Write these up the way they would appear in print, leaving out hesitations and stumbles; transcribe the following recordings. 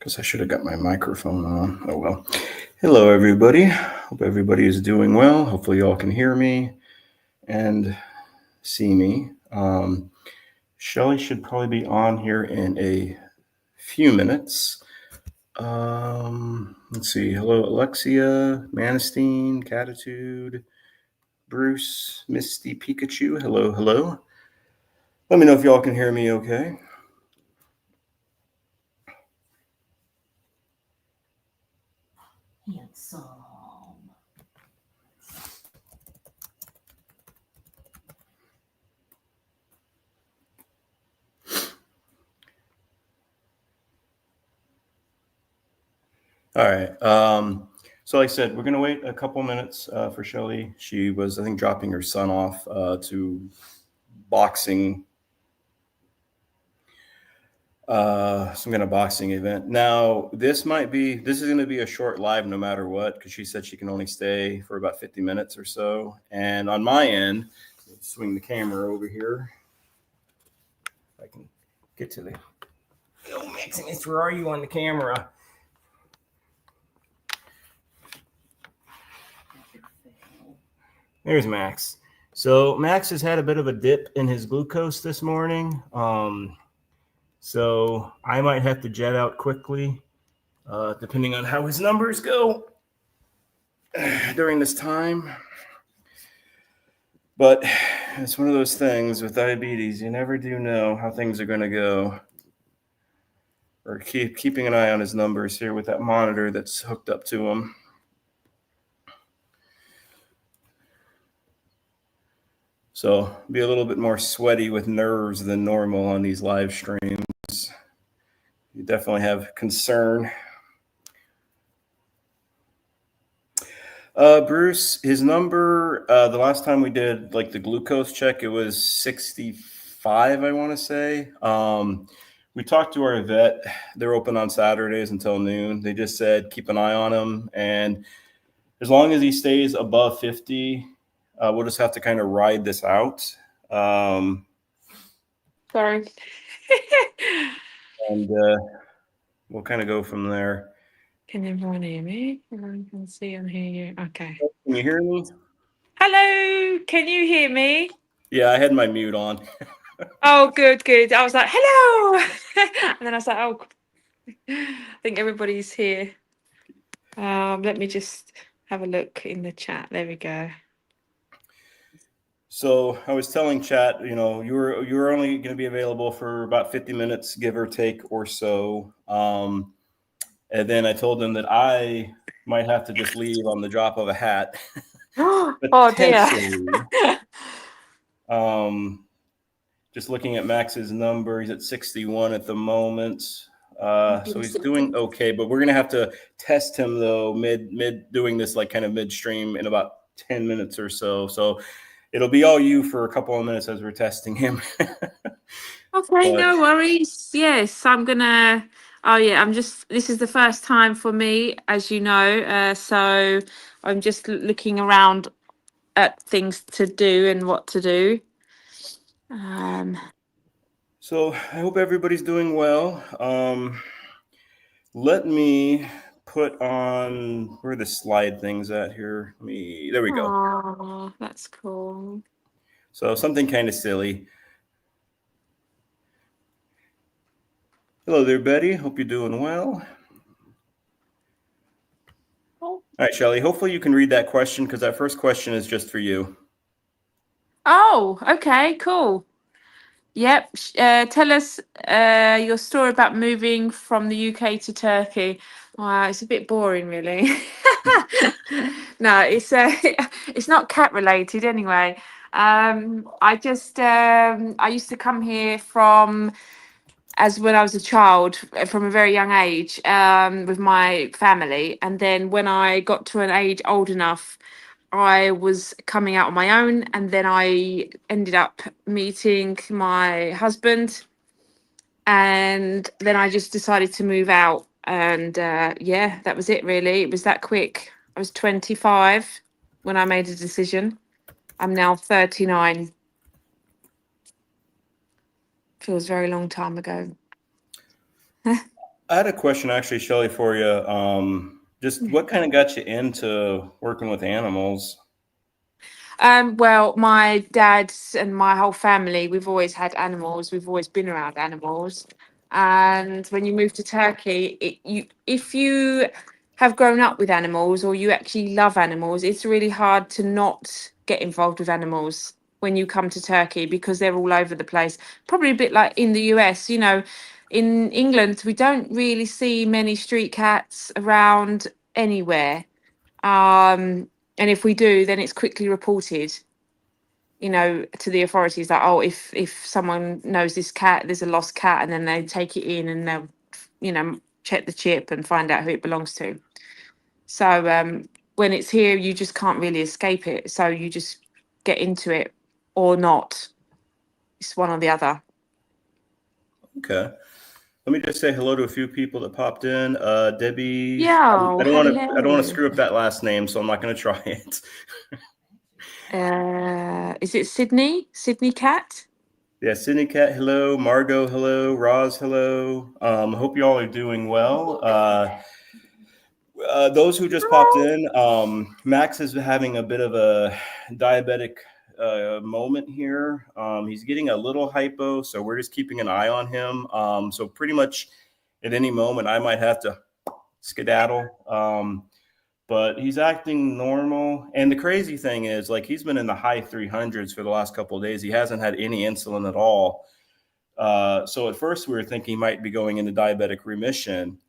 Because I should have got my microphone on. Oh well. Hello, everybody. Hope everybody is doing well. Hopefully, y'all can hear me and see me. Shelly should probably be on here in a few minutes. Let's see. Hello, Alexia, Manistine, Catitude, Bruce, Misty, Pikachu. Hello, hello. Let me know if y'all can hear me okay. Handsome. All right. So like I said, we're going to wait a couple minutes for Shelly. She was, I think, dropping her son off to boxing, some kind of boxing event. Now, this is going to be a short live no matter what, because she said she can only stay for about 50 minutes or so. And on my end, swing the camera over here. If I can get to the... Oh, Maximus, where are you on the camera? There's Max. So Max has had a bit of a dip in his glucose this morning. So I might have to jet out quickly, depending on how his numbers go during this time. But it's one of those things with diabetes. You never do know how things are going to go. Or keeping an eye on his numbers here with that monitor that's hooked up to him. So be a little bit more sweaty with nerves than normal on these live streams. You definitely have concern. Bruce, his number, the last time we did like the glucose check, it was 65, I want to say. We talked to our vet. They're open on Saturdays until noon. They just said keep an eye on him. And as long as he stays above 50, we'll just have to kind of ride this out. Sorry. And we'll kind of go from there. Can everyone hear me? Everyone can see and hear you. Okay. Can you hear me? Hello. Can you hear me? Yeah, I had my mute on. Oh, good, good. I was like, hello. And then I was like, oh, I think everybody's here. Let me just have a look in the chat. There we go. So I was telling chat, you were only going to be available for about 50 minutes, give or take or so. And then I told them that I might have to just leave on the drop of a hat. Oh dear. Just looking at Max's number, he's at 61 at the moment. So he's doing okay, but we're going to have to test him though, mid doing this like kind of midstream in about 10 minutes or so. So it'll be all you for a couple of minutes as we're testing him. Okay, no worries. Yes, I'm gonna. Oh yeah, this is the first time for me, as you know. So I'm just looking around at things to do and what to do. So I hope everybody's doing well. Let me put on where are the slide things at here. There we go. Oh, that's cool. So something kind of silly. Hello there, Betty. Hope you're doing well. All right, Shelly. Hopefully you can read that question because that first question is just for you. Oh, okay, cool. Yep. Tell us your story about moving from the UK to Turkey. Wow, it's a bit boring, really. No, it's not cat related anyway. I used to come here as when I was a child, from a very young age, with my family, and then when I got to an age old enough, I was coming out on my own, and then I ended up meeting my husband, and then I just decided to move out, and yeah, that was it really. It was that quick. I was 25 when I made a decision. I'm now 39. Feels a very long time ago. I had a question actually, Shelly, for you. Just what kind of got you into working with animals? Well, my dad and my whole family, we've always had animals. We've always been around animals. And when you move to Turkey, if you have grown up with animals or you actually love animals, it's really hard to not get involved with animals when you come to Turkey because they're all over the place. Probably a bit like in the US, in England, we don't really see many street cats around anywhere. And if we do, then it's quickly reported, to the authorities that, oh, if someone knows this cat, there's a lost cat, and then they take it in and they'll, check the chip and find out who it belongs to. So when it's here, you just can't really escape it. So you just get into it or not. It's one or the other. Okay. Let me just say hello to a few people that popped in. Debbie, Yeah, I don't want to, I don't want to hello. screw up that last name, so I'm not going to try it. Is it Sydney? Sydney Cat? Yeah, Sydney Cat, hello. Margot, hello. Roz, hello. Hope you all are doing well. Those who just popped in, Max is having a bit of a diabetic moment here. He's getting a little hypo, so we're just keeping an eye on him. So pretty much at any moment, I might have to skedaddle. But he's acting normal. And the crazy thing is, like, he's been in the high 300s for the last couple of days. He hasn't had any insulin at all. So at first we were thinking he might be going into diabetic remission.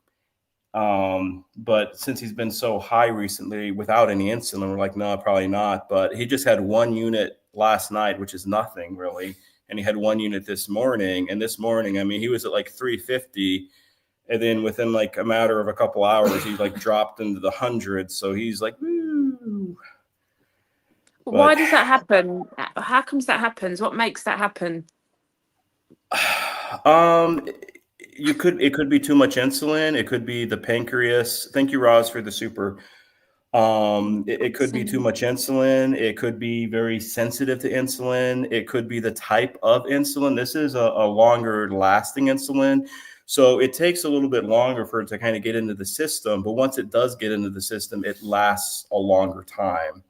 But since he's been so high recently without any insulin, we're like, no, probably not. But he just had 1 unit last night, which is nothing really. And he had 1 unit this morning. And this morning, I mean, he was at like 350. And then within like a matter of a couple hours, he's like dropped into the hundreds. So he's like, woo. Why But does that happen? How comes that happens? What makes that happen? um, it could be too much insulin. It could be the pancreas. Thank you, Roz, for the super. It could be too much insulin. It could be very sensitive to insulin. It could be the type of insulin. This is a longer lasting insulin. So it takes a little bit longer for it to kind of get into the system. But once it does get into the system, it lasts a longer time.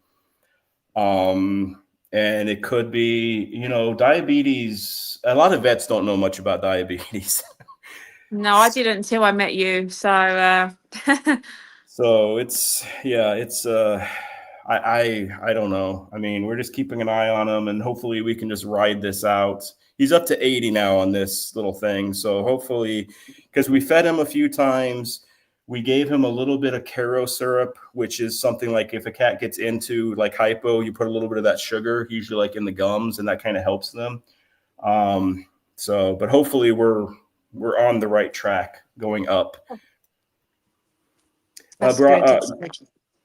And it could be, diabetes. A lot of vets don't know much about diabetes. No, I didn't until I met you. So So I don't know. I mean, we're just keeping an eye on him, and hopefully we can just ride this out. He's up to 80 now on this little thing. So hopefully, because we fed him a few times, we gave him a little bit of Caro syrup, which is something like if a cat gets into like hypo, you put a little bit of that sugar, usually like in the gums, and that kind of helps them. But hopefully we're on the right track going up. that's good.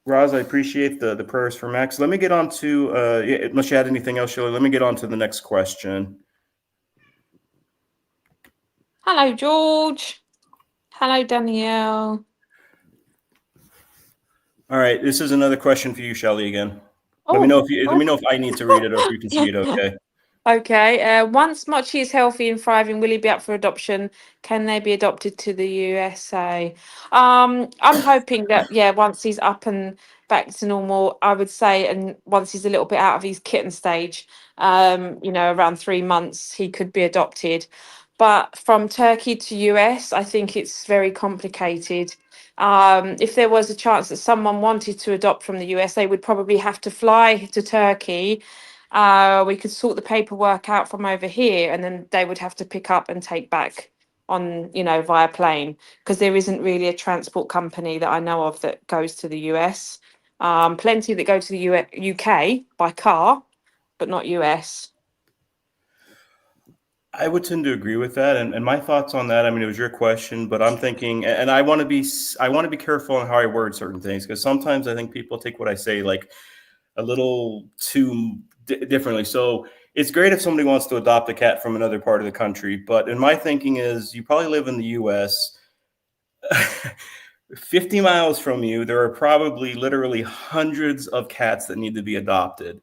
Roz, I appreciate the prayers for Max. Let me get on to, unless you had anything else, Shirley, let me get on to the next question. Hello, George. Hello, Danielle. All right, this is another question for you, Shelley, again. Oh, let me know if I need to read it or if you can see it okay. Okay. Once Mochi is healthy and thriving, will he be up for adoption? Can they be adopted to the USA? I'm hoping that, yeah, once he's up and back to normal, I would say, and once he's a little bit out of his kitten stage, around 3 months, he could be adopted. But from Turkey to US, I think it's very complicated. If there was a chance that someone wanted to adopt from the US, they would probably have to fly to Turkey. We could sort the paperwork out from over here, and then they would have to pick up and take back on, via plane, because there isn't really a transport company that I know of that goes to the US. Plenty that go to the UK by car, but not US. I would tend to agree with that, and my thoughts on that. I mean, it was your question, but I'm thinking, and I want to be careful on how I word certain things, because sometimes I think people take what I say like a little too differently. So it's great if somebody wants to adopt a cat from another part of the country, but in my thinking is you probably live in the U.S. 50 miles from you, there are probably literally hundreds of cats that need to be adopted.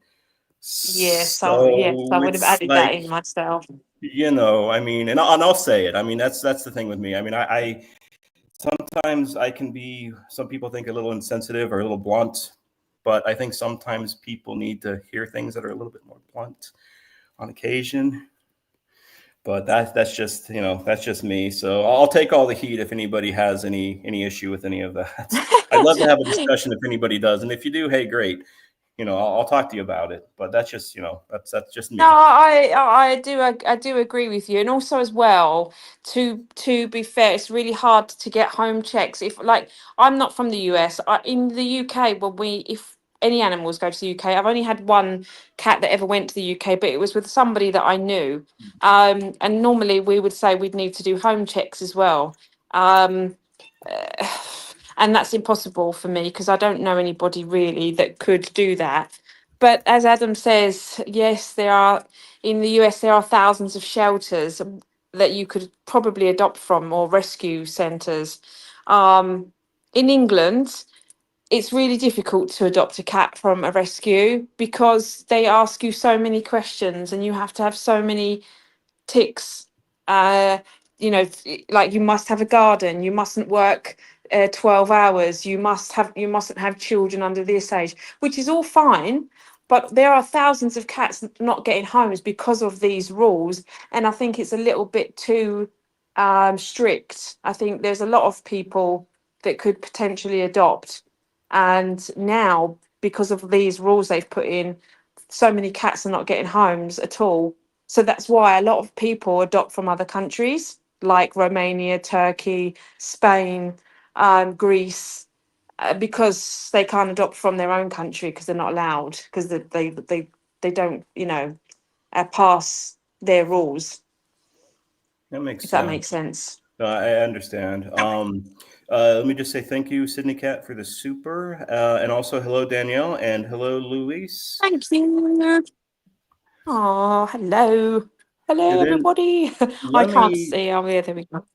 Yes, I would have It's added that like, in myself. I mean, and I'll say it. I mean, that's the thing with me. I mean, sometimes I can be, some people think, a little insensitive or a little blunt, but I think sometimes people need to hear things that are a little bit more blunt on occasion. But that's just, that's just me. So I'll take all the heat if anybody has any issue with any of that. I'd love to have a discussion if anybody does, and if you do, hey, great. I'll talk to you about it. But that's just, that's just No, me. I do agree with you, and also as well, to be fair, it's really hard to get home checks. If like I'm not from the US, in the UK, when if any animals go to the UK, I've only had one cat that ever went to the UK, but it was with somebody that I knew. And normally we would say we'd need to do home checks as well. Um, and that's impossible for me because I don't know anybody really that could do that. But as Adam says, yes, there are in the US there are thousands of shelters that you could probably adopt from or rescue centres. In England, it's really difficult to adopt a cat from a rescue because they ask you so many questions and you have to have so many ticks. uh like you must have a garden, you mustn't work 12 hours, you mustn't have children under this age, which is all fine, but there are thousands of cats not getting homes because of these rules, and I think it's a little bit too strict. I think there's a lot of people that could potentially adopt, and now because of these rules they've put in, so many cats are not getting homes at all. So that's why a lot of people adopt from other countries like Romania, Turkey, Spain, Greece, because they can't adopt from their own country because they're not allowed, because they don't, pass their rules. That makes If that sense. makes sense. I understand. Let me just say thank you, Sydney Cat, for the super, and also hello, Danielle, and hello, Luis. Thank you. Oh, hello. Hello, And then everybody. I let can't me see. Oh, yeah, there we go.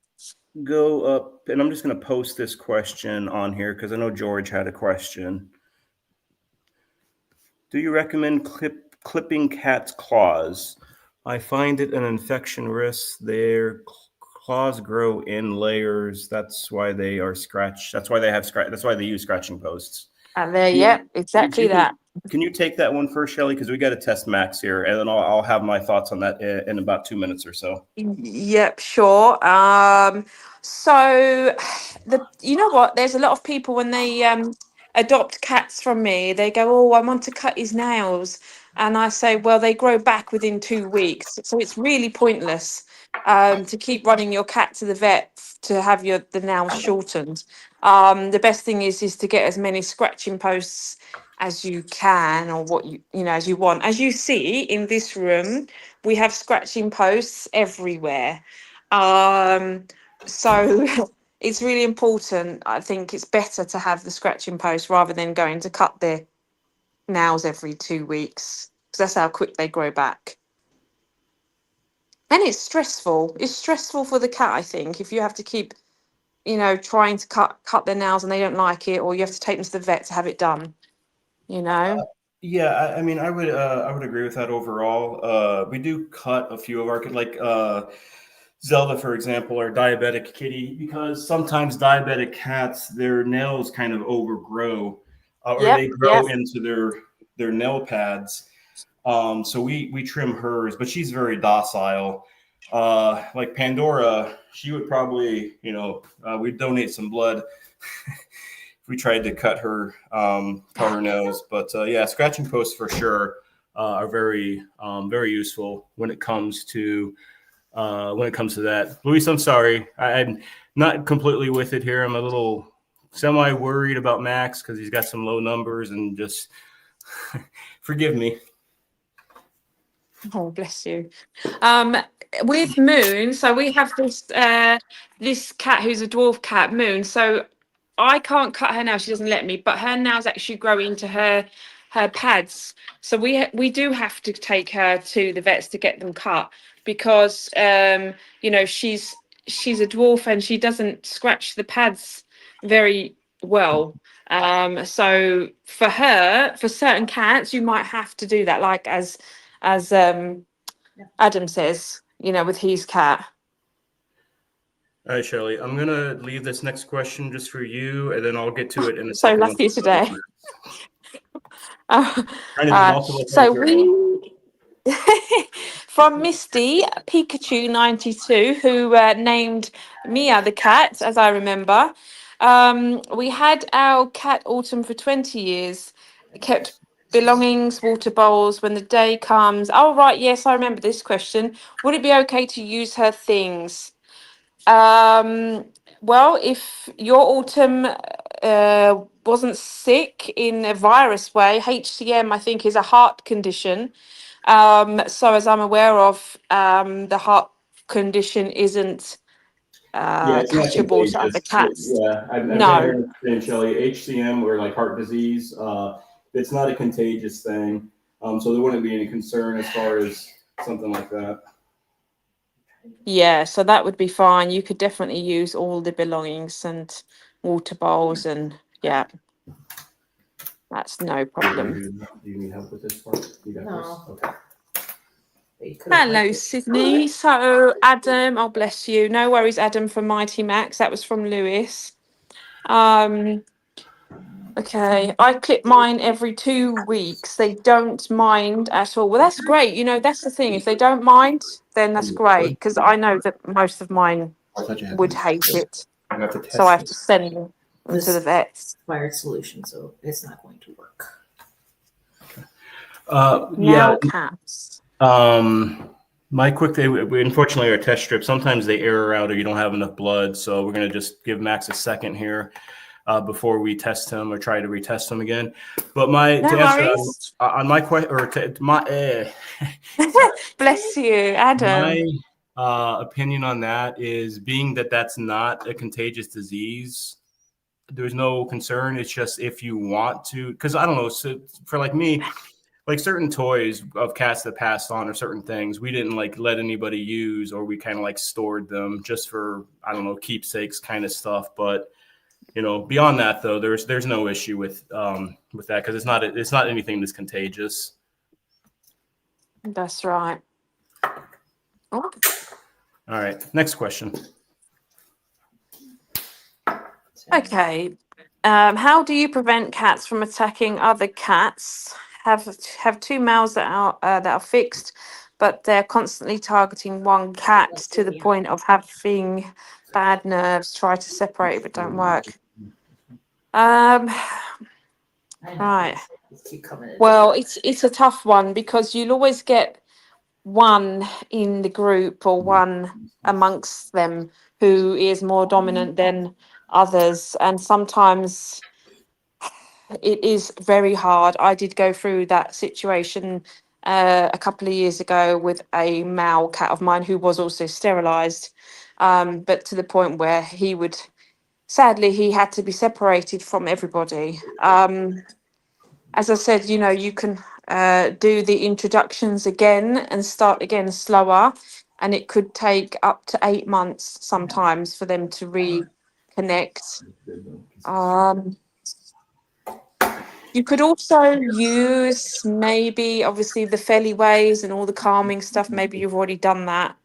go up, and I'm just going to post this question on here because I know George had a question. Do you recommend clipping cats' claws? I find it an infection risk. Their claws grow in layers. That's why they are scratched. That's why they have scratch. That's why they use scratching posts. And there, You, yeah, exactly that. can you take that one first, Shelly? Because we got to test Max here, and then I'll have my thoughts on that in about 2 minutes or so. Yep, sure. So you know what? There's a lot of people when they adopt cats from me, they go, "Oh, I want to cut his nails," and I say, "Well, they grow back within 2 weeks, so it's really pointless to keep running your cat to the vet to have the nails shortened. The best thing is to get as many scratching posts as you can, or what as you want. As you see in this room, we have scratching posts everywhere. So it's really important. I think it's better to have the scratching post rather than going to cut their nails every 2 weeks, because that's how quick they grow back. And it's stressful. It's stressful for the cat, I think, if you have to keep, trying to cut their nails and they don't like it, or you have to take them to the vet to have it done, you know. Yeah, I mean, I would agree with that overall. We do cut a few of our Zelda, for example, our diabetic kitty, because sometimes diabetic cats, their nails kind of overgrow, or Yep, they yep. grow into their nail pads. So we trim hers, but she's very docile. Like Pandora, she would probably, we'd donate some blood if we tried to cut her nails. But yeah, scratching posts for sure are very useful when it comes to that. Luis, I'm sorry, I'm not completely with it here. I'm a little semi worried about Max because he's got some low numbers, and just forgive me. Oh, bless you. With Moon, so we have this cat who's a dwarf cat, Moon. So I can't cut her nails; she doesn't let me. But her nails actually grow into her pads. So we do have to take her to the vets to get them cut because she's a dwarf and she doesn't scratch the pads very well. So for certain cats, you might have to do that, like as Adam says, with his cat. All right, Shelly, I'm gonna leave this next question just for you, and then I'll get to it in a So second. lucky today. Uh, Trying to do multiple so things here. we from Misty Pikachu 92, who named Mia the cat, as I remember. We had our cat Autumn for 20 years, kept belongings, water bowls when the day comes. Oh, right, yes, I remember this question. Would it be okay to use her things? Um, well, if your Autumn wasn't sick in a virus way, HCM, I think, is a heart condition. So, as I'm aware of, the heart condition isn't Yeah, it's not catchable to other contagious. cats. Yeah, I've been No. hearing saying, Shelly, HCM or like heart disease. It's not a contagious thing, so there wouldn't be any concern as far as something like that. Yeah, so that would be fine. You could definitely use all the belongings and water bowls, and yeah, that's no problem. Do you need help with this part? You got No. this? Okay. But you could have Hello, liked it. Sydney. So, Adam, oh bless you. No worries, Adam, from Mighty Max. That was from Lewis. Um, okay, I clip mine every 2 weeks. They don't mind at all. Well, that's great. You know, that's the thing. If they don't mind, then that's great because I know that most of mine I thought you had would this. hate it. I have to So I test have it. to send them to This the vets. expired solution, so it's not going to work. Yeah. Now cats. My quick day. Unfortunately, our test strip sometimes they error out or you don't have enough blood, so we're gonna just give Max a second here before we test him or try to retest him again. But my No to answer worries. on my question or to my Bless you, Adam. my opinion on that is being that that's not a contagious disease. There's no concern. It's just if you want to, because I don't know. So for like me, like certain toys of cats that passed on or certain things, we didn't like let anybody use, or we kind of like stored them just for, I don't know, keepsakes kind of stuff. But beyond that though, there's no issue with that because it's not anything that's contagious. That's right. Oh. All right, next question. Okay. How do you prevent cats from attacking other cats? Have two males that are fixed, but they're constantly targeting one cat to the point of having bad nerves. Try to separate, but don't work. Um, I know. right. Just keep coming in. Well, it's a tough one because you'll always get one in the group or one amongst them who is more dominant than others, and sometimes it is very hard. I did go through that situation a couple of years ago with a male cat of mine who was also sterilized, but to the point where sadly he had to be separated from everybody. As I said, you can do the introductions again and start again slower, and it could take up to 8 months sometimes for them to reconnect. You could also use maybe obviously the Felly ways and all the calming stuff. Maybe you've already done that.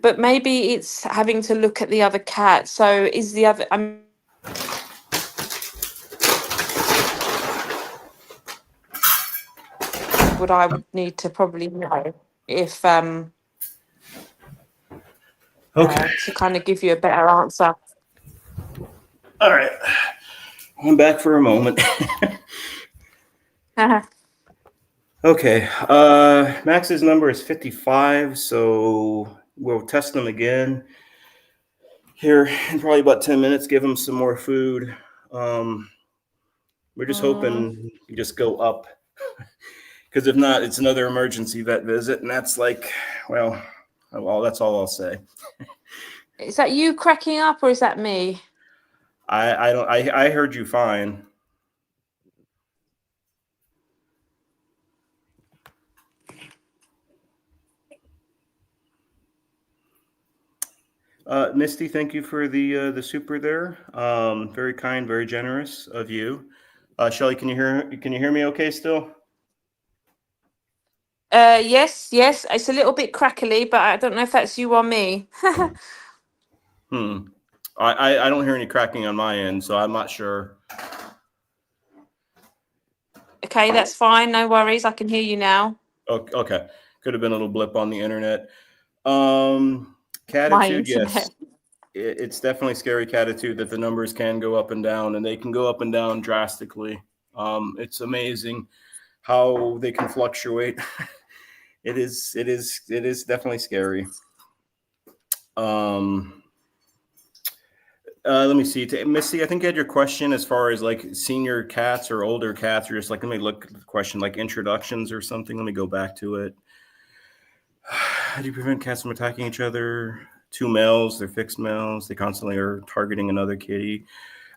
But maybe it's having to look at the other cat. So is the other, what I would need to probably know if Okay. to kind of give you a better answer. All right. I'm back for a moment. Okay. Max's number is 55, so we'll test them again here in probably about 10 minutes. Give him some more food. We're just hoping you just go up, because if not, it's another emergency vet visit, and that's like, well, that's all I'll say. Is that you cracking up or is that me? I heard you fine. Misty, thank you for the super there. Very kind, very generous of you. Shelly, can you hear me okay still? Yes, yes. It's a little bit crackly, but I don't know if that's you or me. I don't hear any cracking on my end, so I'm not sure. Okay, that's fine. No worries. I can hear you now. Okay. Could have been a little blip on the internet. My Catitude, internet. yes. It's definitely scary catitude that the numbers can go up and down, and they can go up and down drastically. It's amazing how they can fluctuate. It is definitely scary. Let me see. Missy, I think you had your question as far as like senior cats or older cats, or just like, let me look at the question, like introductions or something. Let me go back to it. How do you prevent cats from attacking each other? Two males, they're fixed males. They constantly are targeting another kitty.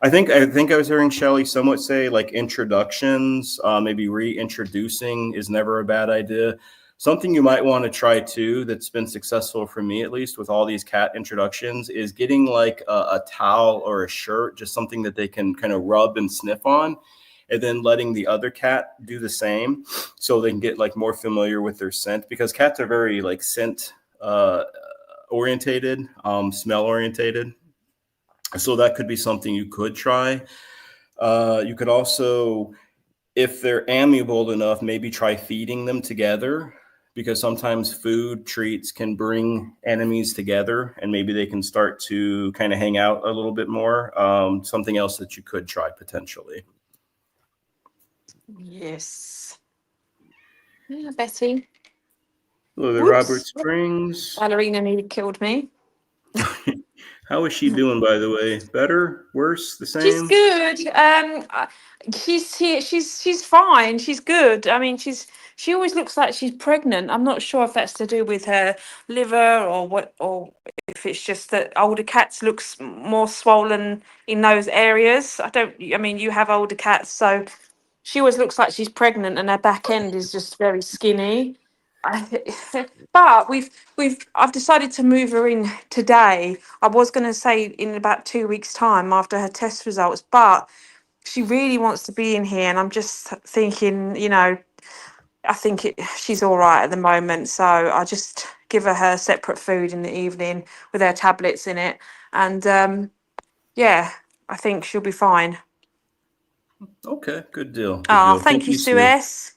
I think I was hearing Shelly somewhat say like introductions, maybe reintroducing is never a bad idea. Something you might want to try too, that's been successful for me at least with all these cat introductions, is getting like a towel or a shirt, just something that they can kind of rub and sniff on, and then letting the other cat do the same, so they can get like more familiar with their scent, because cats are very like scent orientated, smell orientated. So that could be something you could try. You could also, if they're amiable enough, maybe try feeding them together, because sometimes food treats can bring enemies together and maybe they can start to kind of hang out a little bit more. Something else that you could try potentially. Yes. Yeah, Betty. Hello there, Robert Whoops. Springs. Ballerina nearly killed me. How is she doing, by the way? Better? Worse? The She's same? good. She's here. She's fine. She's good. I mean, she always looks like she's pregnant. I'm not sure if that's to do with her liver or what, or if it's just that older cats looks more swollen in those areas. I mean, you have older cats, so she always looks like she's pregnant, and her back end is just very skinny. But I've decided to move her in today. I was going to say in about 2 weeks' time after her test results, but she really wants to be in here, and I'm just thinking, I think she's all right at the moment, so I just give her separate food in the evening with her tablets in it, and yeah, I think she'll be fine. Okay, good deal. Good Oh, deal. thank you, Sue Sue. S.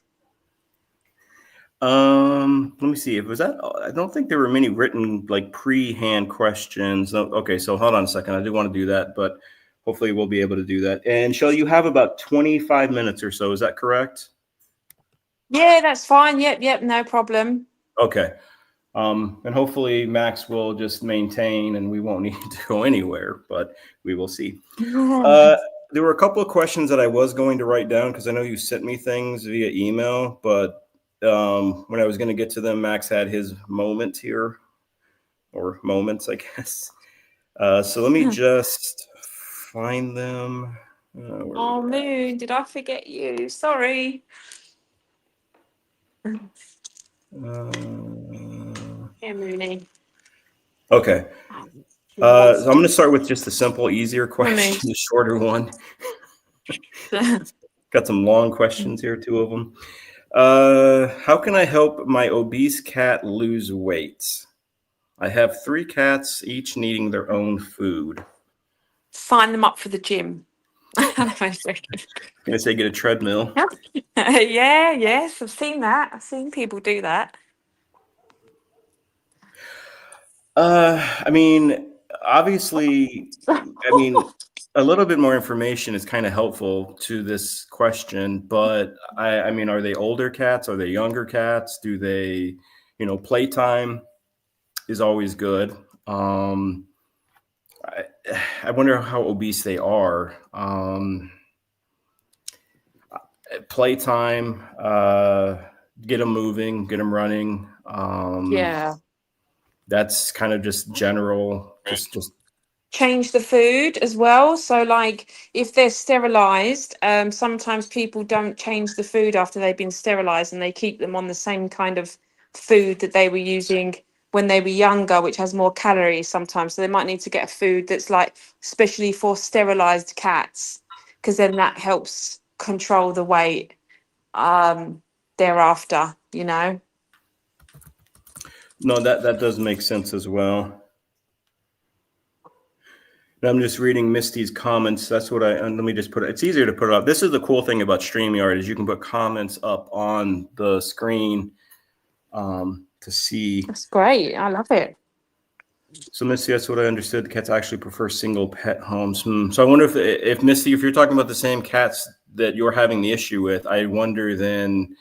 Let me see. Was that? I don't think there were many written like pre-hand questions. Okay, so hold on a second. I do want to do that, but hopefully we'll be able to do that. And Shelley, you have about 25 minutes or so. Is that correct? Yeah, that's fine. Yep, no problem. Okay. And hopefully Max will just maintain and we won't need to go anywhere, but we will see. There were a couple of questions that I was going to write down because I know you sent me things via email, but when I was going to get to them, Max had his moment here, or moments, I guess. So let me just find them. Oh, Moon, did I forget you? Sorry. Yeah, Mooney. Okay. So I'm going to start with just a simple, easier question, the shorter one. Got some long questions here, two of them. How can I help my obese cat lose weight? I have 3 cats, each needing their own food. Sign them up for the gym. I'm going to say get a treadmill. Yes, I've seen that. I've seen people do that. I mean, obviously, a little bit more information is kind of helpful to this question, but I mean, are they older cats? Are they younger cats? Do they, playtime is always good. I wonder how obese they are. Playtime, get them moving, get them running. Yeah. That's kind of just general, just Change the food as well. So, like, if they're sterilized, sometimes people don't change the food after they've been sterilized, and they keep them on the same kind of food that they were using when they were younger, which has more calories sometimes. So they might need to get a food that's like especially for sterilized cats, because then that helps control the weight thereafter. No, that does make sense as well. And I'm just reading Misty's comments. That's what let me just put it. It's easier to put it up. This is the cool thing about StreamYard is you can put comments up on the screen to see. That's great. I love it. So Misty, that's what I understood. Cats actually prefer single pet homes. So I wonder if Misty, if you're talking about the same cats that you're having the issue with, I wonder then,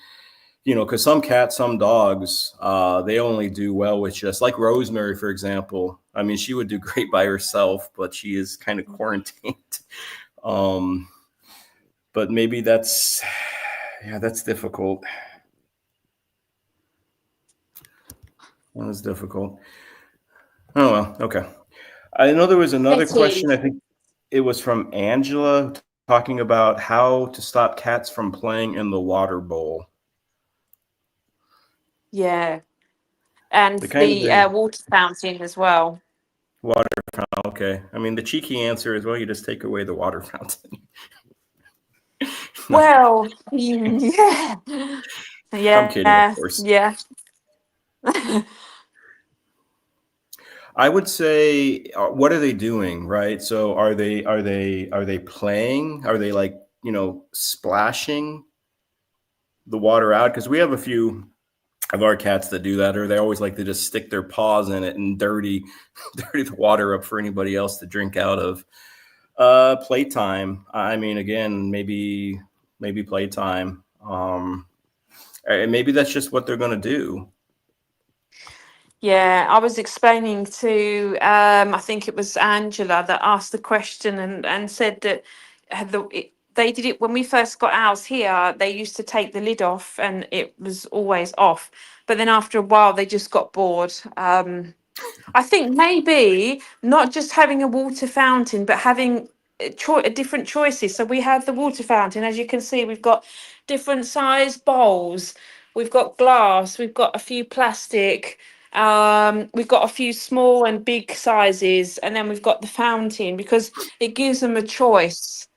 because some cats, some dogs, they only do well with just like Rosemary, for example. I mean, she would do great by herself, but she is kind of quarantined. But maybe that's difficult. That was difficult. Oh, well, okay. I know there was another question. I think it was from Angela talking about how to stop cats from playing in the water bowl. Yeah. And the water fountain as well. Water fountain, okay. I mean, the cheeky answer is, well, you just take away the water fountain. Well, yeah. Yeah. I'm kidding, of course. Yeah. I would say, what are they doing, right? So are they playing? Are they like, splashing the water out? Because we have a few of our cats that do that, or they always like to just stick their paws in it and dirty the water up for anybody else to drink out of. Playtime. I mean, again, maybe playtime. And maybe that's just what they're going to do. Yeah, I was explaining to, I think it was Angela that asked the question and said that they did it when we first got ours here. They used to take the lid off and it was always off. But then after a while, they just got bored. I think maybe not just having a water fountain, but having different choices. So we have the water fountain. As you can see, we've got different size bowls. We've got glass. We've got a few plastic. We've got a few small and big sizes, and then we've got the fountain because it gives them a choice.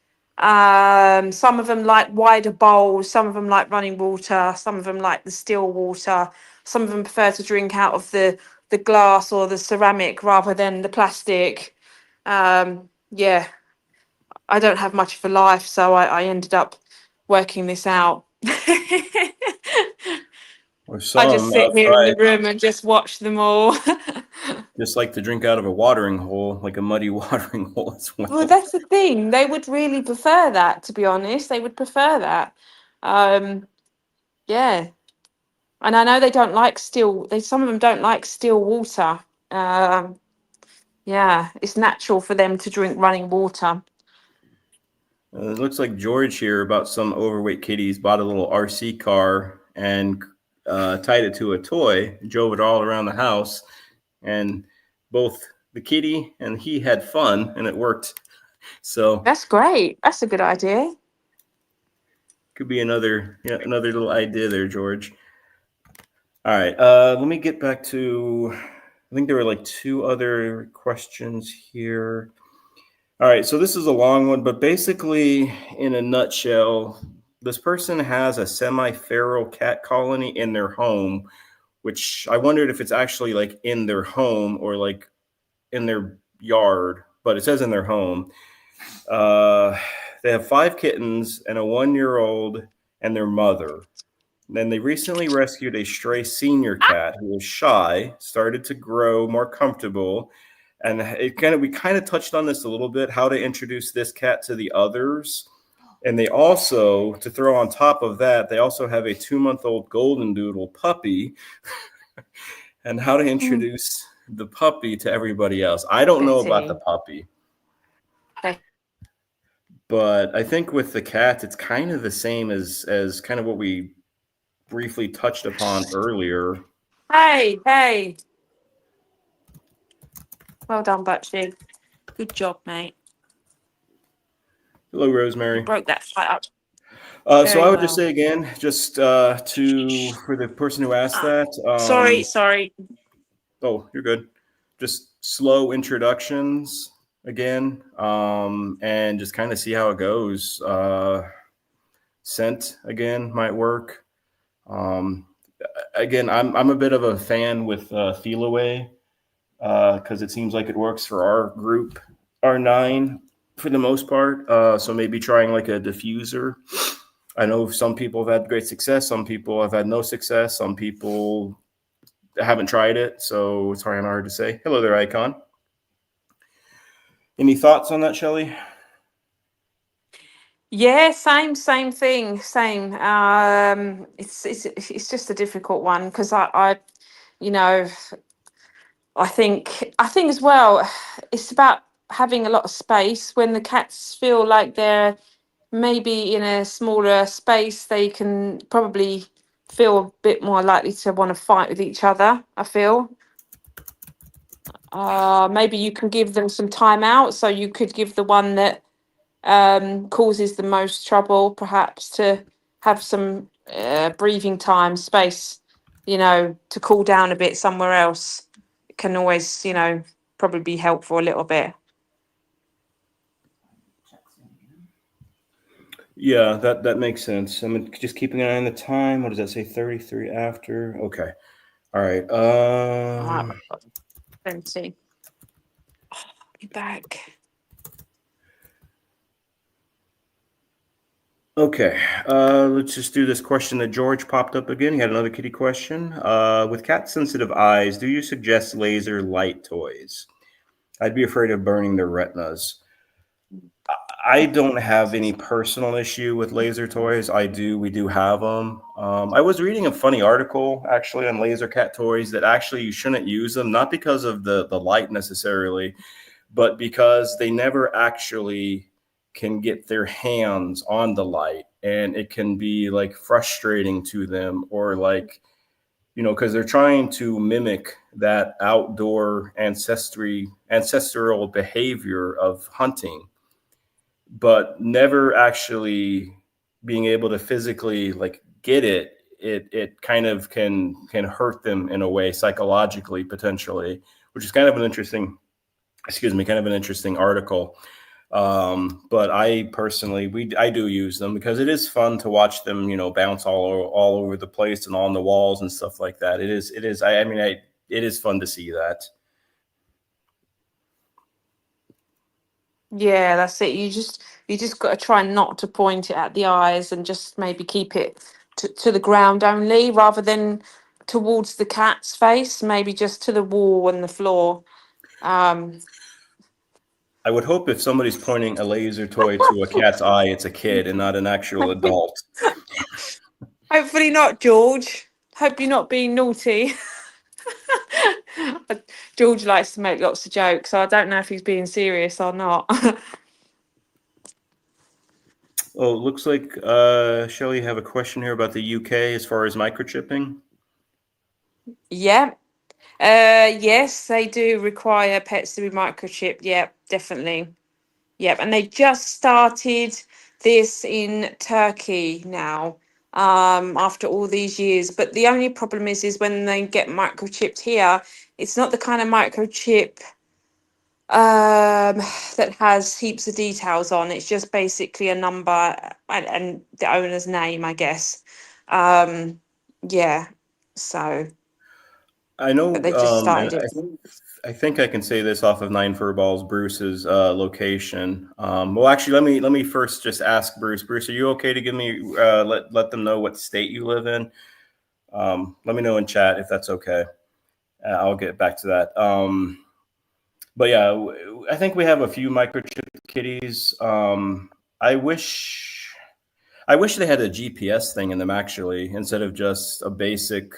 Some of them like wider bowls, some of them like running water, some of them like the still water, some of them prefer to drink out of the glass or the ceramic rather than the plastic. Yeah, I don't have much of a life, so I ended up working this out. Or I just some sit here in the room and just watch them all. just like to drink out of a watering hole, like a muddy watering hole as well. Well, that's the thing. They would really prefer that, to be honest. They would prefer that. Yeah. And I know they don't like still, some of them don't like still water. Yeah, it's natural for them to drink running water. It looks like George here about some overweight kitties bought a little RC car and tied it to a toy, drove it all around the house, and both the kitty and he had fun, and it worked. So that's great. That's a good idea. Could be another little idea there, George. All right, let me get back to. I think there were like two other questions here. All right, so this is a long one, but basically, in a nutshell, this person has a semi-feral cat colony in their home, which I wondered if it's actually like in their home or like in their yard, but it says in their home. They have 5 kittens and a 1-year-old and their mother. Then they recently rescued a stray senior cat who was shy, started to grow more comfortable. And we kind of touched on this a little bit, how to introduce this cat to the others. And they also, to throw on top of that, they also have a 2-month-old golden doodle puppy and how to introduce the puppy to everybody else. I don't know about the puppy. Okay. But I think with the cat, it's kind of the same as kind of what we briefly touched upon earlier. Hey. Well done, Butchie. Good job, mate. Hello, Rosemary. You broke that fight up. So I would just say again, just for the person who asked that. Sorry. Oh, you're good. Just slow introductions again, and just kind of see how it goes. Scent again might work. again, I'm a bit of a fan with Feel-Away because it seems like it works for our group, our 9 for the most part. So maybe trying like a diffuser. I know some people have had great success. Some people have had no success. Some people haven't tried it. So it's hard to say. Hello there, Icon. Any thoughts on that, Shelly? Yeah, same thing, same. It's just a difficult one because you know, I think as well, it's about having a lot of space. When the cats feel like they're maybe in a smaller space, they can probably feel a bit more likely to want to fight with each other, I feel. Maybe you can give them some time out. So you could give the one that causes the most trouble, perhaps, to have some breathing time, space, to cool down a bit somewhere else. It can always, probably be helpful a little bit. Yeah, that makes sense. I'm just keeping an eye on the time. What does that say? 33 after. Okay. All right. All right, plenty. Oh, be back. Okay. Let's just do this question that George popped up again. He had another kitty question. With cat sensitive eyes, do you suggest laser light toys? I'd be afraid of burning their retinas. I don't have any personal issue with laser toys. We do have them. I was reading a funny article actually on laser cat toys that actually you shouldn't use them, not because of the light necessarily, but because they never actually can get their hands on the light, and it can be like frustrating to them, or like, because they're trying to mimic that outdoor ancestral behavior of hunting, but never actually being able to physically like get it kind of can hurt them in a way psychologically potentially, which is kind of an interesting article. But I personally, I do use them because it is fun to watch them, bounce all over the place and on the walls and stuff like that. It is, it is fun to see that. Yeah, that's it. You just got to try not to point it at the eyes and just maybe keep it to the ground only rather than towards the cat's face, maybe just to the wall and the floor. Um, I would hope if somebody's pointing a laser toy to a cat's eye, it's a kid and not an actual adult. Hopefully not, George. Hope you're not being naughty. George likes to make lots of jokes, so I don't know if he's being serious or not. Oh, it looks like Shelly, have a question here about the UK as far as microchipping. Yeah. Yes, they do require pets to be microchipped. Yep, definitely. Yep, and they just started this in Turkey now, after all these years. But the only problem is when they get microchipped here, it's not the kind of microchip that has heaps of details on. It's just basically a number and the owner's name, I guess. Yeah, so, I know, but they've just and started it. I think I can say this off of Nine Furballs, Bruce's location. Well, actually, let me first just ask Bruce. Bruce, are you okay to give me let them know what state you live in? Let me know in chat if that's okay. I'll get back to that. But yeah, I think we have a few microchip kitties. I wish they had a GPS thing in them actually, instead of just a basic,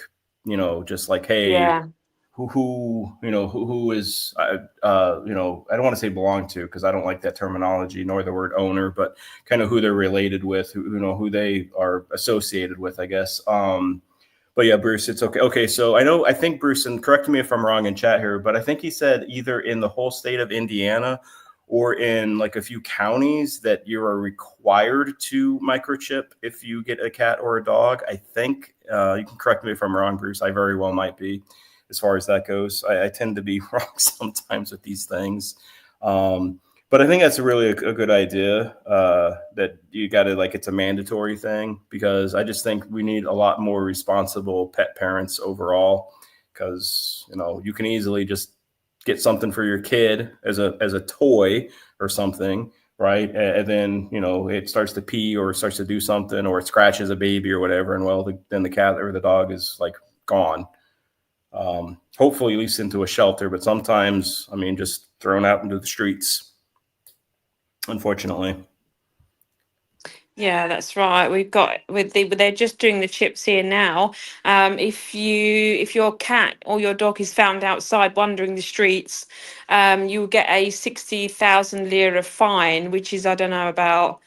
just like, hey, Yeah. who is, I don't want to say belong to, because I don't like that terminology nor the word owner, but kind of who they're related with, who they are associated with, I guess. But yeah, Bruce, it's okay. Okay, so I think Bruce, and correct me if I'm wrong in chat here, but I think he said either in the whole state of Indiana or in like a few counties that you are required to microchip if you get a cat or a dog. I think you can correct me if I'm wrong, Bruce. I very well might be, as far as that goes. I tend to be wrong sometimes with these things. But I think that's really a good idea, that you got to, like, it's a mandatory thing, because I just think we need a lot more responsible pet parents overall, because, you know, you can easily just get something for your kid as a toy or something, right? And then, you know, it starts to pee or starts to do something, or it scratches a baby or whatever, and well, then the cat or the dog is like gone. Hopefully at least into a shelter, but sometimes, I mean, just thrown out into the streets, unfortunately. Yeah, that's right. We've got they're just doing the chips here now. If your cat or your dog is found outside wandering the streets, you will get a 60,000 lira fine, which is, I don't know, about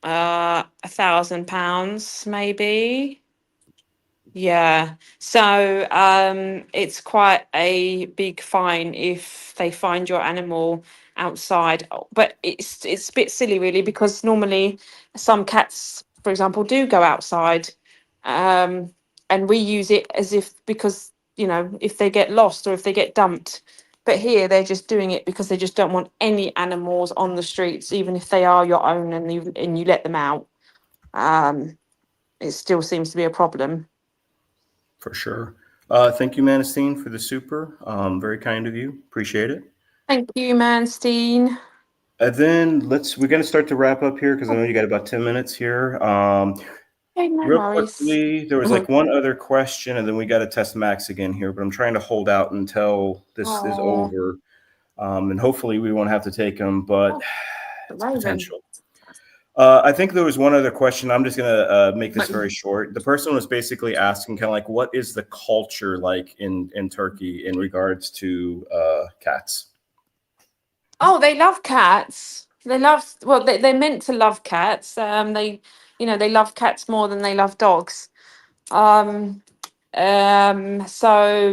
£1,000 maybe. Yeah. So it's quite a big fine if they find your animal outside. But it's a bit silly really, because normally some cats, for example, do go outside. Um, and we use it as if, because, you know, if they get lost or if they get dumped. But here they're just doing it because they just don't want any animals on the streets, even if they are your own and you let them out. It still seems to be a problem. For sure. Thank you, Manistine, for the super. Very kind of you. Appreciate it. Thank you, Manstein. And then we're going to start to wrap up here, because I know you got about 10 minutes here. Okay, no Real worries. quickly, there was like one other question, and then we got to test Max again here, but I'm trying to hold out until this is Oh. over. And hopefully we won't have to take him, but it's Raven. potential. I think there was one other question. I'm just going to make this very short. The person was basically asking kind of like, what is the culture like in Turkey in regards to cats? Oh, they love cats. They're meant to love cats. They love cats more than they love dogs. So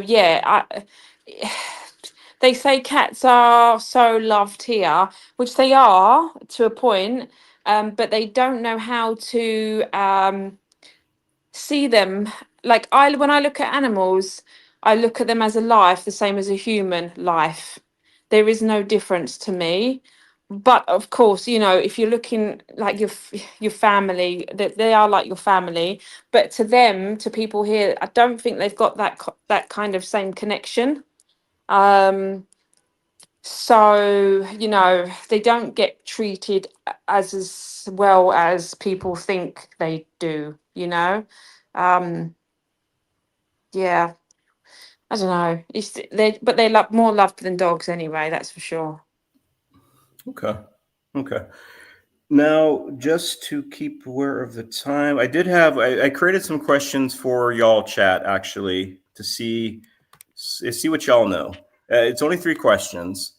yeah, they say cats are so loved here, which they are to a point, but they don't know how to see them. Like, when I look at animals, I look at them as a life, the same as a human life. There is no difference to me. But of course, if you're looking like your family, that they are like your family. But to them, to people here, I don't think they've got that kind of same connection. So, they don't get treated as well as people think they do, Yeah, I don't know. But they love more loved than dogs anyway, that's for sure. Okay. Now, just to keep aware of the time, I created some questions for y'all chat, actually, to see what y'all know. It's only 3 questions.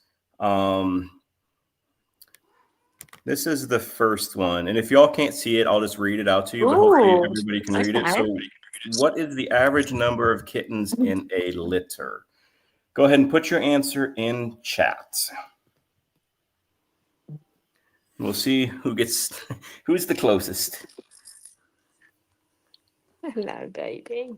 This is the first one, and if y'all can't see it, I'll just read it out to you, but hopefully Ooh, everybody can read it. okay. So, what is the average number of kittens in a litter? Go ahead and put your answer in chat. We'll see who's the closest. Hello, baby.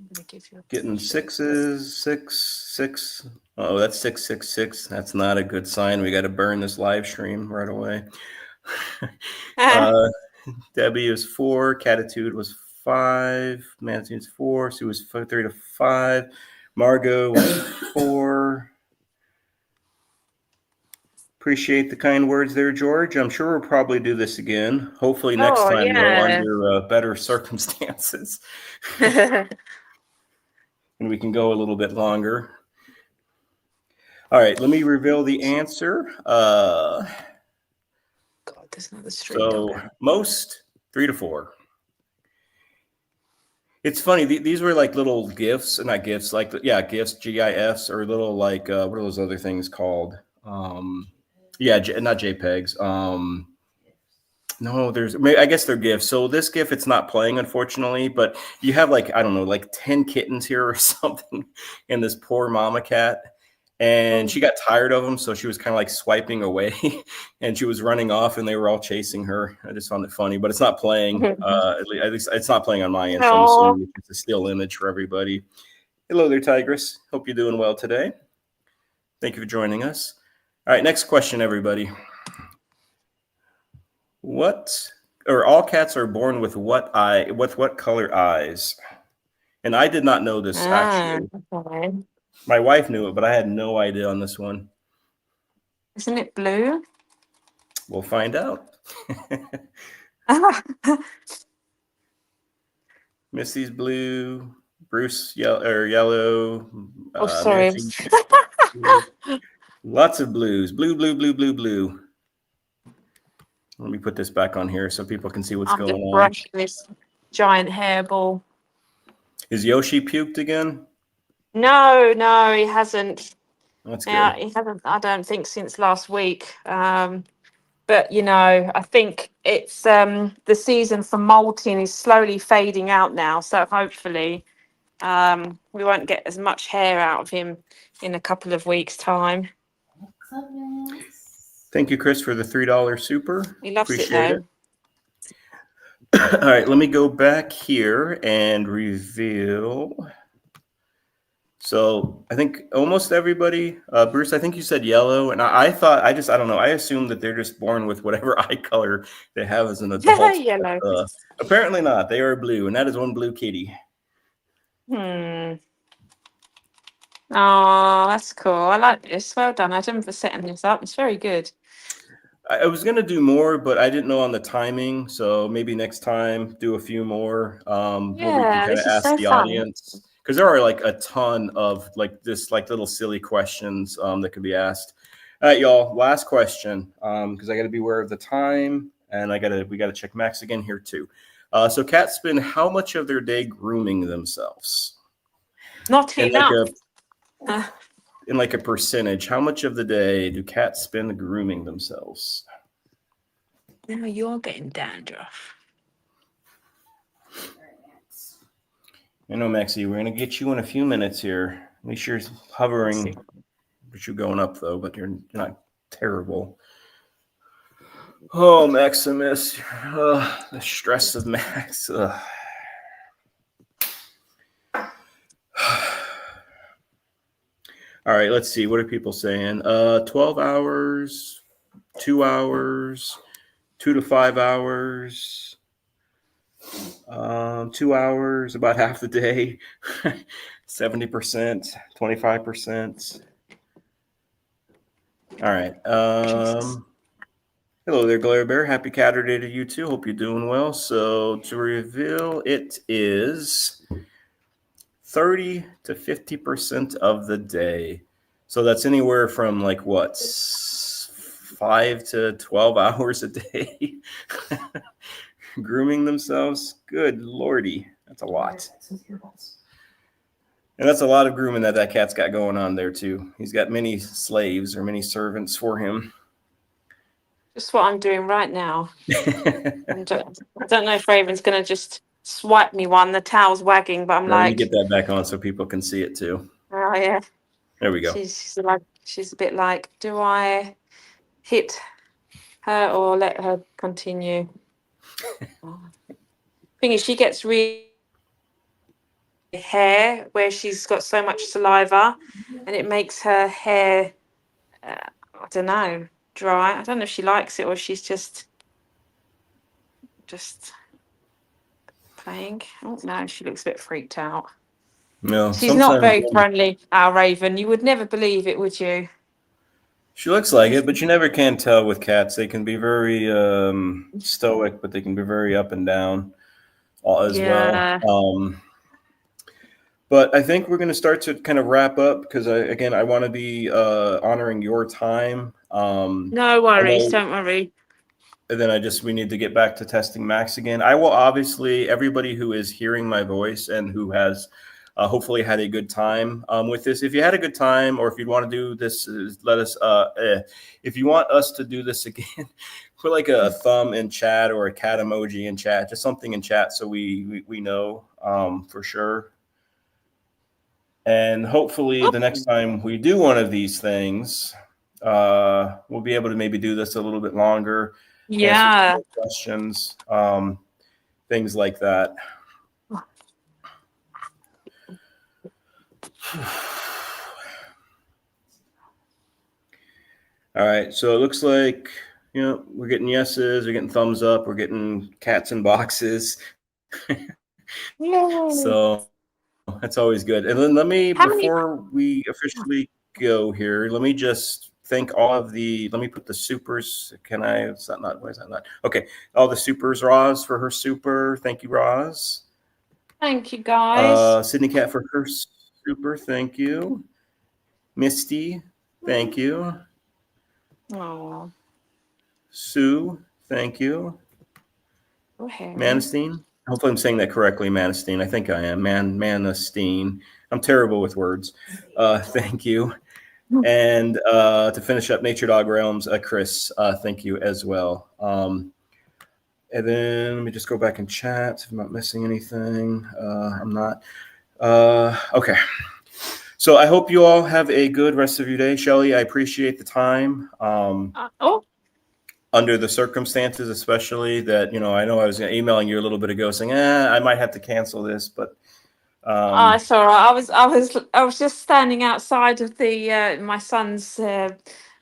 I'm gonna give you Getting 6s, 6. Oh, that's 666. That's not a good sign. We got to burn this live stream right away. Debbie was 4. Catitude was 5. Mantine's 4. Sue was 3 to 5. Margot was 4. Appreciate the kind words there, George. I'm sure we'll probably do this again. Hopefully next time, though, under better circumstances. And we can go a little bit longer. All right, let me reveal the answer. God, there's another street. So most 3 to 4. It's funny. These were like little GIFs, not GIFs, GIFs, GIFs, or little like what are those other things called? Not JPEGs. No, I guess they're GIFs. So this GIF, it's not playing, unfortunately, but you have like, I don't know, like 10 kittens here or something, and this poor mama cat. And she got tired of them, so she was kind of like swiping away, and she was running off, and they were all chasing her. I just found it funny, but it's not playing. At least it's not playing on my end, so I'm assuming it's a still image for everybody. Hello there, Tigress. Hope you're doing well today. Thank you for joining us. All right, next question, everybody. All cats are born with what color eyes? And I did not know this actually. Okay. My wife knew it, but I had no idea on this one. Isn't it blue? We'll find out. Missy's blue, Bruce yellow. Oh, sorry. Lots of blues. Blue, blue, blue, blue, blue. Let me put this back on here so people can see what's going on. Brushing this giant hairball. Is Yoshi puked again? No, he hasn't. That's good. Yeah, he hasn't. I don't think since last week. But I think it's the season for molting is slowly fading out now. So hopefully, we won't get as much hair out of him in a couple of weeks' time. Thank you, Chris, for the $3 super. He loves Appreciate it it. All right, let me go back here and reveal. So I think almost everybody, Bruce, I think you said yellow. And I don't know. I assumed that they're just born with whatever eye color they have as an adult. Yellow. Apparently not. They are blue, and that is one blue kitty. Oh, that's cool. I like this. Well done, Adam, for setting this up. It's very good. I was going to do more, but I didn't know on the timing. So maybe next time do a few more where we can kind of ask the audience. Because there are like a ton of like little silly questions that could be asked. All right, y'all. Last question, because I got to be aware of the time, and we got to check Max again here too. So cats spend how much of their day grooming themselves? Not enough. In like a percentage, how much of the day do cats spend grooming themselves? Now you're getting dandruff. I know, Maxie, we're going to get you in a few minutes here. At least you're hovering, but you're going up, though, but you're not terrible. Oh, Maximus, the stress of Max. All right, let's see. What are people saying? 12 hours, 2 hours, 2 to 5 hours. 2 hours, about half the day, 70%, 25%. All right. Hello there, Glare Bear. Happy Catterday to you too. Hope you're doing well. So to reveal, it is 30 to 50% of the day. So that's anywhere from like what, 5 to 12 hours a day. Grooming themselves. Good lordy, that's a lot. And that's a lot of grooming that cat's got going on there too. He's got many slaves or many servants for him. Just what I'm doing right now. I don't know if Raven's going to just swipe me one. The towel's wagging, but I'm Let me get that back on so people can see it too. Oh yeah. There we go. She's a bit like, do I hit her or let her continue? Thing is, she gets really hair where she's got so much saliva, and it makes her hair, I don't know, dry. I don't know if she likes it or she's just playing. Oh no, she looks a bit freaked out. No, she's not very friendly, our Raven. You would never believe it, would you? She looks like it, but you never can tell with cats. They can be very stoic, but they can be very up and down as well. But I think we're going to start to kind of wrap up because, I want to be honoring your time. No worries. Don't worry. And then we need to get back to testing Max again. I will obviously, everybody who is hearing my voice and who has hopefully had a good time with this. If you had a good time, or if you want to do this, let us. If you want us to do this again, put like a thumb in chat or a cat emoji in chat, just something in chat so we know for sure. And hopefully the next time we do one of these things, we'll be able to maybe do this a little bit longer. Yeah. Questions, things like that. All right. So it looks like, we're getting yeses, we're getting thumbs up, we're getting cats in boxes. Yay. So that's always good. And then How many? before we officially go here, let me just thank let me put the supers. Why is that not? Okay. All the supers, Roz, for her super. Thank you, Roz. Thank you, guys. Sydney Cat for her super. Thank you. Misty, thank you. Oh, Sue, thank you. okay. Manstein. Hopefully I'm saying that correctly, Manstein. I think I am. Manstein. I'm terrible with words. Thank you. And to finish up Nature Dog Realms, Chris, thank you as well. And then let me just go back and chat if I'm not missing anything. I'm not. Okay. So I hope you all have a good rest of your day. Shelly, I appreciate the time. Under the circumstances, especially that, I know I was emailing you a little bit ago saying, I might have to cancel this, but It's all right. I was just standing outside of the my son's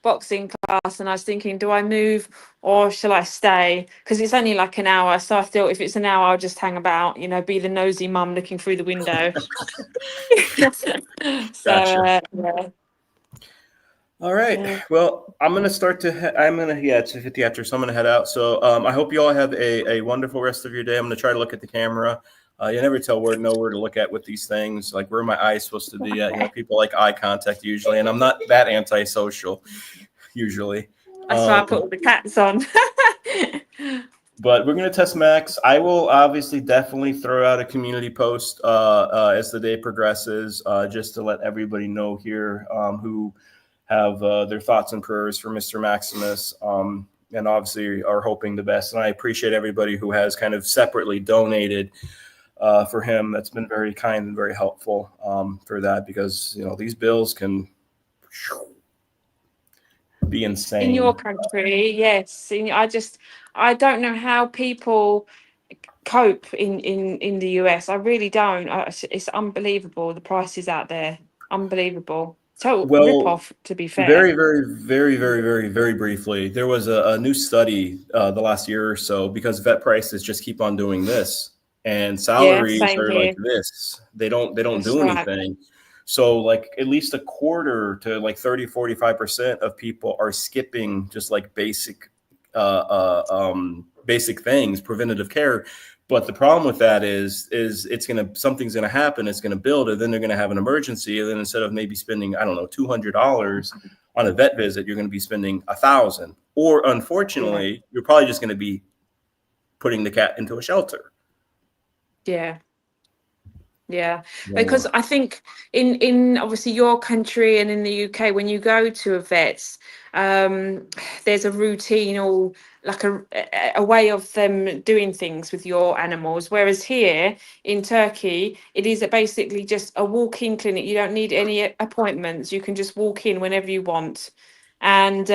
boxing class, and I was thinking, do I move or shall I stay? Because it's only like an hour, so I thought if it's an hour, I'll just hang about. Be the nosy mum looking through the window. So Gotcha. yeah. All right. Yeah. Well, I'm going to start to, I'm going to, it's 50 after, so I'm going to head out. So I hope you all have a wonderful rest of your day. I'm going to try to look at the camera. You never know where to look at with these things, like where my eyes supposed to be at. People like eye contact usually, and I'm not that antisocial usually. That's why I put all the cats on. But we're going to test Max. I will obviously definitely throw out a community post as the day progresses, just to let everybody know here who have their thoughts and prayers for Mr. Maximus, and obviously are hoping the best. And I appreciate everybody who has kind of separately donated for him. That's been very kind and very helpful for that, because these bills can be insane. In your country, yes. I don't know how people cope in the US. I really don't. It's unbelievable. The prices out there, unbelievable. Total rip-off, to be fair. Very, very, very, very, very, very briefly, there was a new study the last year or so, because vet prices just keep on doing this, and salaries same are here. like this. They don't That's do right. anything. So like at least a quarter to like 30-45% of people are skipping just like basic things, preventative care. But the problem with that is something's gonna happen. It's gonna build, and then they're gonna have an emergency, and then instead of maybe spending $200 on a vet visit, you're gonna be spending $1,000. Or unfortunately, you're probably just gonna be putting the cat into a shelter. Yeah, because I think in obviously your country and in the UK, when you go to a vet's, there's a routine or like a way of them doing things with your animals. Whereas here in Turkey, it is basically just a walk-in clinic. You don't need any appointments. You can just walk in whenever you want, and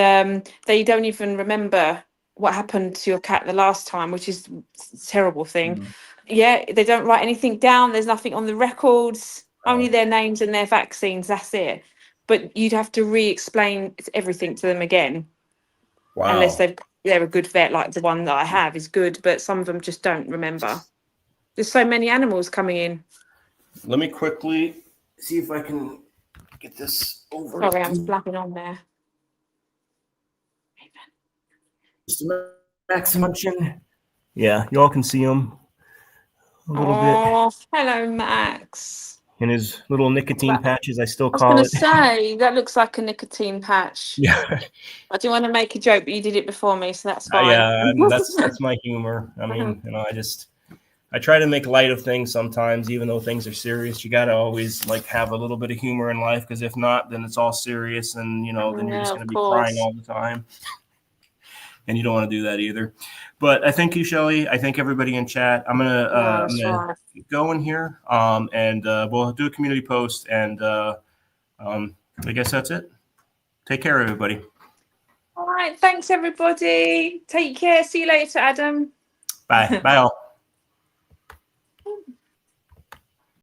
they don't even remember what happened to your cat the last time, which is a terrible thing. Mm-hmm. Yeah, they don't write anything down. There's nothing on the records, only their names and their vaccines. That's it. But you'd have to re-explain everything to them again. Wow. Unless they're a good vet, like the one that I have is good, but some of them just don't remember. There's so many animals coming in. Let me quickly see if I can get this over. Sorry, I'm flapping on there. Max munching. Yeah, you all can see him a little bit. Hello, Max. And his little nicotine patches, I still I was call going it. to say, that looks like a nicotine patch. Yeah. I didn't want to make a joke, but you did it before me, so that's fine. Yeah, that's my humor. I mean, I try to make light of things sometimes, even though things are serious. You got to always like have a little bit of humor in life, because if not, then it's all serious, and then you're just going to be crying all the time. And you don't want to do that either. But I thank you, Shelly. I thank everybody in chat. I'm gonna keep going here, and we'll do a community post, and I guess that's it. Take care, everybody. All right. Thanks, everybody. Take care. See you later, Adam. Bye. Bye, all.